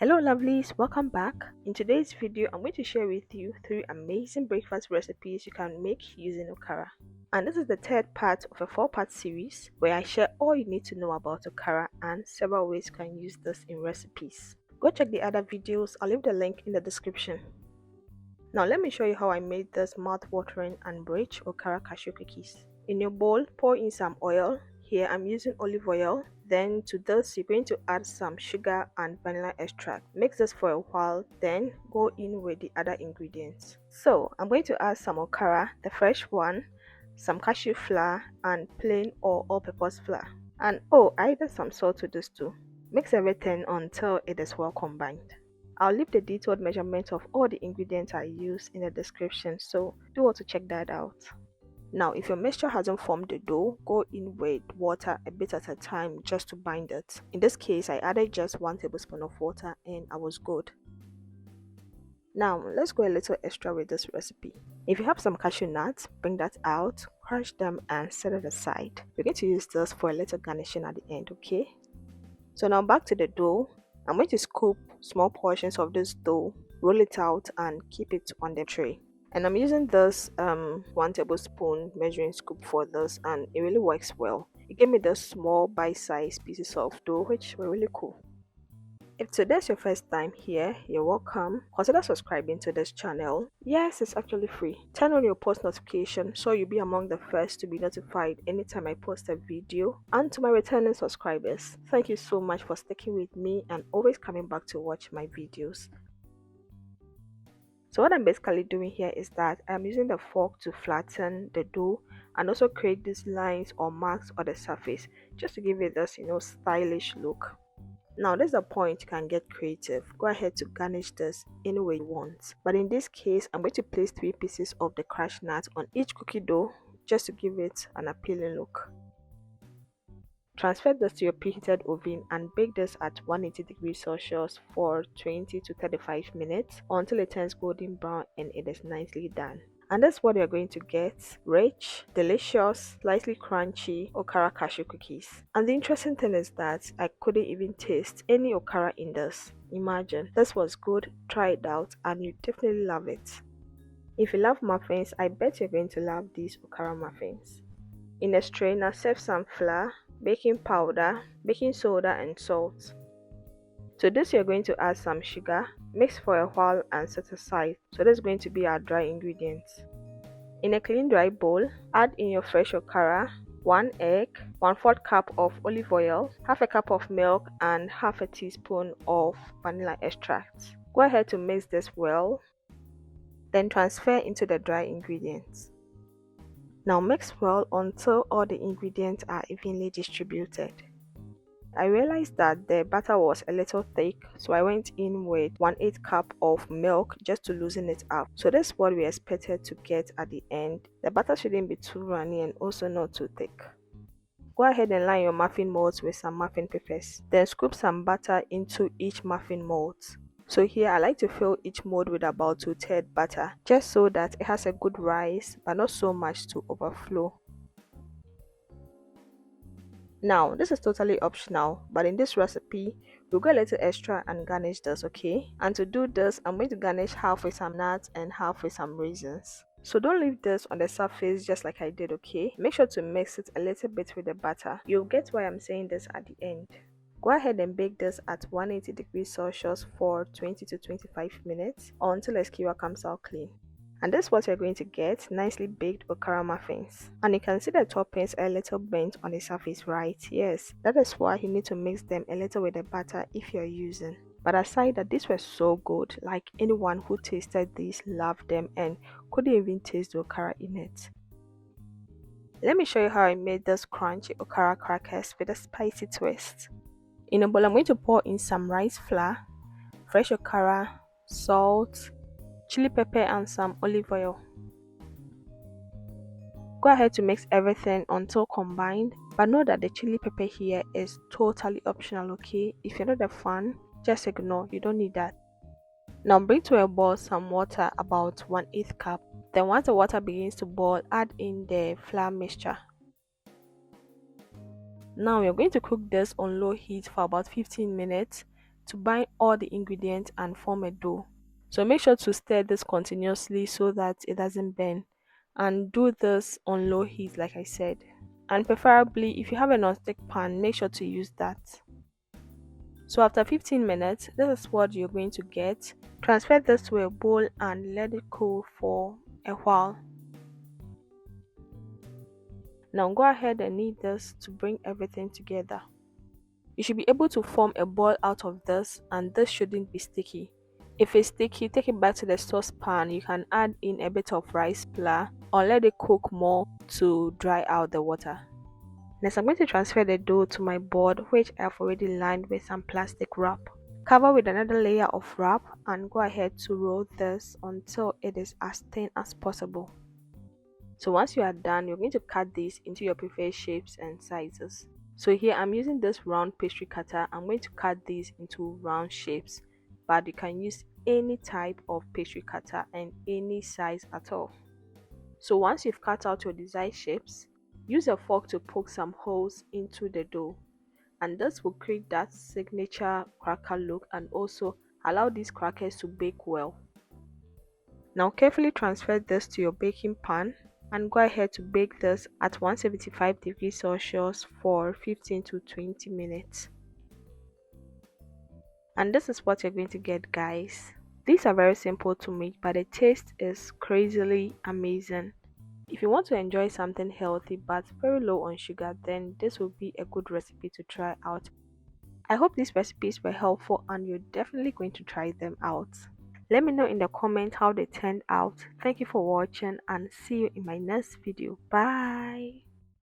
Hello lovelies, welcome back. In today's video, I'm going to share with you 3 amazing breakfast recipes you can make using Okara. And this is the third part of a 4-part series where I share all you need to know about Okara and several ways you can use this in recipes. Go check the other videos, I'll leave the link in the description. Now let me show you how I made this mouth-watering and rich Okara cashew cookies. In your bowl, pour in some oil. Here I'm using olive oil. Then to this, you're going to add some sugar and vanilla extract. Mix this for a while, then go in with the other ingredients. So I'm going to add some Okara, the fresh one, some cashew flour, and plain or all-purpose flour. And I added some salt to this too. Mix everything until it is well combined. I'll leave the detailed measurement of all the ingredients I use in the description, so do want to check that out. Now, if your mixture hasn't formed the dough, go in with water a bit at a time just to bind it. In this case, I added just 1 tablespoon of water and I was good. Now, let's go a little extra with this recipe. If you have some cashew nuts, bring that out, crush them and set it aside. We're going to use this for a little garnishing at the end, okay? So now back to the dough. I'm going to scoop small portions of this dough, roll it out and keep it on the tray. And I'm using this 1 tablespoon measuring scoop for this, and it really works well. It gave me the small bite-sized pieces of dough which were really cool. If today's your first time here, you're welcome. Consider subscribing to this channel. Yes, it's actually free. Turn on your post notification so you'll be among the first to be notified anytime I post a video. And to my returning subscribers, thank you so much for sticking with me and always coming back to watch my videos. So what I'm basically doing here is that I'm using the fork to flatten the dough and also create these lines or marks on the surface just to give it this, stylish look. Now this is a point you can get creative. Go ahead to garnish this any way you want. But in this case, I'm going to place 3 pieces of the crushed nut on each cookie dough just to give it an appealing look. Transfer this to your preheated oven and bake this at 180 degrees Celsius for 20 to 35 minutes until it turns golden brown and it is nicely done. And that's what you're going to get: rich, delicious, slightly crunchy Okara cashew cookies. And the interesting thing is that I couldn't even taste any Okara in this. Imagine, this was good, try it out and you definitely love it. If you love muffins, I bet you're going to love these Okara muffins. In a strainer, serve some flour, baking powder, baking soda and salt. To this you're going to add some sugar, mix for a while and set aside. So this is going to be our dry ingredients. In a clean dry bowl, add in your fresh Okara, 1 egg, 1/4 cup of olive oil, half a cup of milk and half a teaspoon of vanilla extract. Go ahead to mix this well, then transfer into the dry ingredients. Now mix well until all the ingredients are evenly distributed. I realized that the batter was a little thick, so I went in with 1/8 cup of milk just to loosen it up. So that's what we expected to get at the end. The batter shouldn't be too runny and also not too thick. Go ahead and line your muffin molds with some muffin papers. Then scoop some butter into each muffin mold. So here I like to fill each mold with about 2/3 butter, just so that it has a good rise but not so much to overflow. Now this is totally optional, but in this recipe we'll go a little extra and garnish this, okay? And to do this, I'm going to garnish half with some nuts and half with some raisins. So don't leave this on the surface just like I did, okay? Make sure to mix it a little bit with the butter. You'll get why I'm saying this at the end. Go ahead and bake this at 180 degrees Celsius for 20 to 25 minutes or until the skewer comes out clean. And that's what you're going to get: nicely baked Okara muffins. And you can see the toppings are a little bent on the surface, right? Yes, that is why you need to mix them a little with the butter if you're using. But aside that, these were so good. Like, anyone who tasted these loved them and couldn't even taste the Okara in it. Let me show you how I made this crunchy Okara crackers with a spicy twist. In a bowl, I'm going to pour in some rice flour, fresh Okara, salt, chili pepper and some olive oil. Go ahead to mix everything until combined, but know that the chili pepper here is totally optional, okay? If you're not a fan, just ignore, you don't need that. Now bring to a boil some water, about 1/8 cup. Then once the water begins to boil, add in the flour mixture. Now we're going to cook this on low heat for about 15 minutes to bind all the ingredients and form a dough. So make sure to stir this continuously so that it doesn't burn, and do this on low heat like I said. And preferably if you have a non-stick pan, make sure to use that. So after 15 minutes, this is what you're going to get. Transfer this to a bowl and let it cool for a while. Now go ahead and knead this to bring everything together. You should be able to form a ball out of this, and this shouldn't be sticky. If it's sticky, take it back to the saucepan. You can add in a bit of rice flour or let it cook more to dry out the water. Next, I'm going to transfer the dough to my board, which I've already lined with some plastic wrap. Cover with another layer of wrap and go ahead to roll this until it is as thin as possible. So once you are done, you're going to cut these into your preferred shapes and sizes. So here I'm using this round pastry cutter. I'm going to cut these into round shapes, but you can use any type of pastry cutter and any size at all. So once you've cut out your desired shapes, use a fork to poke some holes into the dough, and this will create that signature cracker look and also allow these crackers to bake well. Now carefully transfer this to your baking pan and go ahead to bake this at 175 degrees Celsius for 15 to 20 minutes. And this is what you're going to get, guys. These are very simple to make, but the taste is crazily amazing. If you want to enjoy something healthy but very low on sugar, then this will be a good recipe to try out. I hope these recipes were helpful and you're definitely going to try them out. Let me know in the comments how they turned out. Thank you for watching and see you in my next video. Bye.